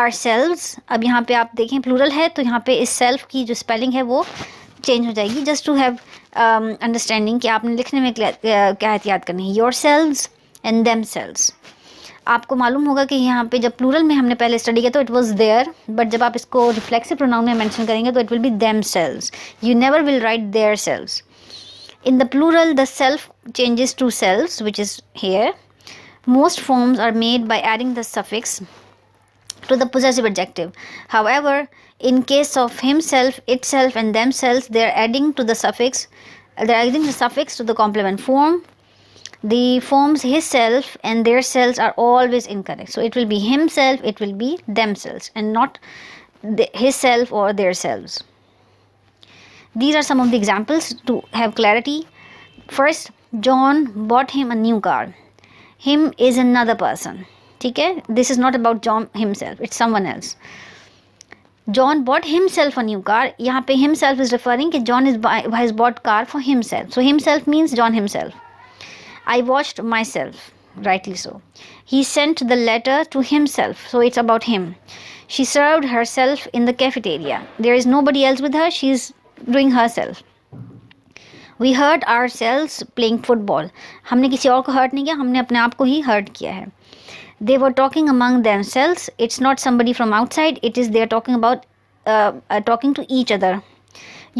Are selves, अब यहाँ पे आप देखें प्लूरल है तो यहाँ पे इस सेल्फ की जो स्पेलिंग है वो चेंज हो जाएगी, जस्ट टू हैव अंडरस्टैंडिंग कि आपने लिखने में क्या एहतियात करनी है। Your selves and them selves, आपको मालूम होगा कि यहाँ पे जब प्लूरल में हमने पहले स्टडी किया तो इट वाज देयर, बट जब आप इसको रिफ्लेक्सिव प्रोनाउन में मेंशन करेंगे तो it will be themselves, you never will write theirselves. In the plural, the self changes to selves, which is here. Most forms are made by adding the suffix to the possessive adjective. However, in case of himself, itself, and themselves, they are adding to the suffix. They are adding the suffix to the complement form. The forms his self and their selves are always incorrect. So it will be himself, it will be themselves, and not his self or their selves. These are some of the examples to have clarity. First, John bought him a new car. Him is another person. ठीक है, this is not about John himself, it's someone else. John bought himself a new car. यहाँ पे himself is referring कि John has bought car for himself. So himself means John himself. I watched myself, rightly so. He sent the letter to himself, so it's about him. She served herself in the cafeteria. There is nobody else with her, she's doing herself. We hurt ourselves playing football. हमने किसी और को hurt नहीं किया, हमने अपने आप को ही hurt किया है. They were talking among themselves. It's not somebody from outside, it is they are talking about talking to each other.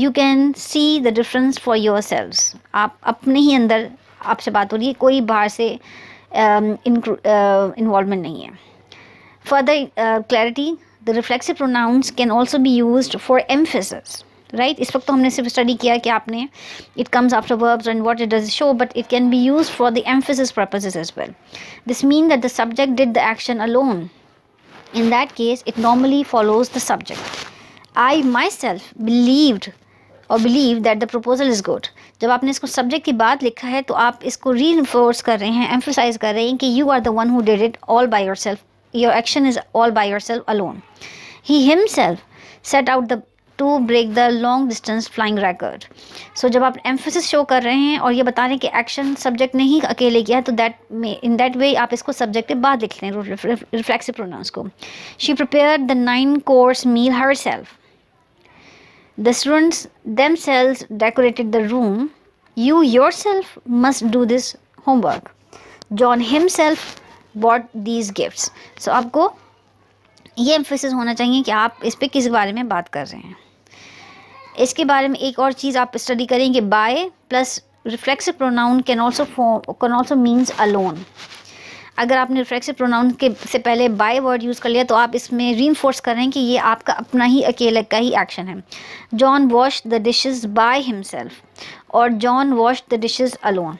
You can see the difference for yourselves. आप अपने ही अंदर आपसे बात हो रही है, कोई बाहर से involvement नहीं है. Further clarity, the reflexive pronouns can also be used for emphasis. Right इस वक्त तो हमने सिर्फ स्टडी किया कि आपने it comes after verbs and what it does show, but it can be use for the emphasis purposes as well. This mean that the subject did the action alone. In that case it normally follows the subject. I myself believed और believe that the proposal is good. जब आपने इसको subject की बात लिखा है तो आप इसको रीइंफोर्स कर रहे हैं, एम्फेसाइज कर रहे हैं कि you are the one who did it all by yourself. Your action is all by yourself alone. He himself set out the to break the long distance flying racket. So जब आप emphasis show कर रहे हैं और ये बता रहे हैं कि एक्शन सब्जेक्ट ने ही अकेले किया है तो दैट इन दैट वे आप इसको सब्जेक्ट के बाद लिख लें रिफ्लेक्सिव प्रोनाउंस को. She prepared the 9-course meal herself. The students themselves decorated the room. You yourself must do this homework. John himself bought these gifts. So आपको ये emphasis होना चाहिए कि आप इस पे किस बारे में बात कर रहे हैं. इसके बारे में एक और चीज़ आप स्टडी करेंगे, by plus reflexive pronoun can also means alone. अगर आपने रिफ्लेक्सिव प्रोनाउन के से पहले बाय वर्ड यूज़ कर लिया तो आप इसमें रीइंफोर्स कर रहे हैं कि ये आपका अपना ही अकेले का ही एक्शन है. John washed the dishes by himself और John washed the dishes alone.